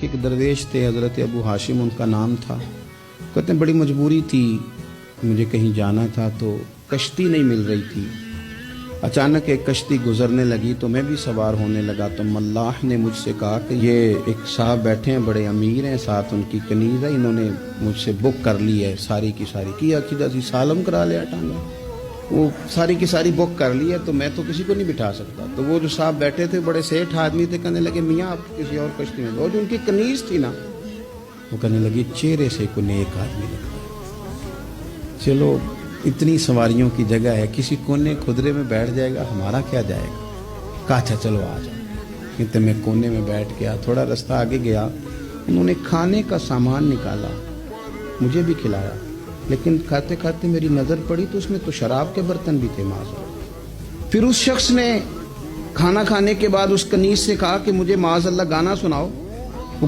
ایک درویش تھے حضرت ابو ہاشم ان کا نام تھا. کہتے ہیں بڑی مجبوری تھی, مجھے کہیں جانا تھا تو کشتی نہیں مل رہی تھی. اچانک ایک کشتی گزرنے لگی تو میں بھی سوار ہونے لگا تو ملاح نے مجھ سے کہا کہ یہ ایک صاحب بیٹھے ہیں, بڑے امیر ہیں, ساتھ ان کی کنیز ہے, انہوں نے مجھ سے بک کر لی ہے ساری کی ساری. کی عقیدہ سی سالم کرا لیا ٹانگا, وہ ساری کی ساری بک کر لی ہے تو میں تو کسی کو نہیں بٹھا سکتا. تو وہ جو صاحب بیٹھے تھے بڑے سیٹھ آدمی تھے, کہنے لگے میاں آپ کسی اور کشتی میں. وہ جو ان کی کنیز تھی نا, وہ کہنے لگی چہرے سے کوئی نیک آدمی لگتا ہے, چلو اتنی سواریوں کی جگہ ہے, کسی کونے خدرے میں بیٹھ جائے گا, ہمارا کیا جائے گا. کہا اچھا چلو آ جاؤ. کہتے میں کونے میں بیٹھ گیا, تھوڑا رستہ آگے گیا, انہوں نے کھانے کا سامان نکالا, مجھے بھی کھلایا, لیکن کھاتے کھاتے میری نظر پڑی تو اس میں تو شراب کے برتن بھی تھے معاذ. پھر اس شخص نے کھانا کھانے کے بعد اس کنیز سے کہا کہ مجھے معاذ اللہ گانا سناؤ.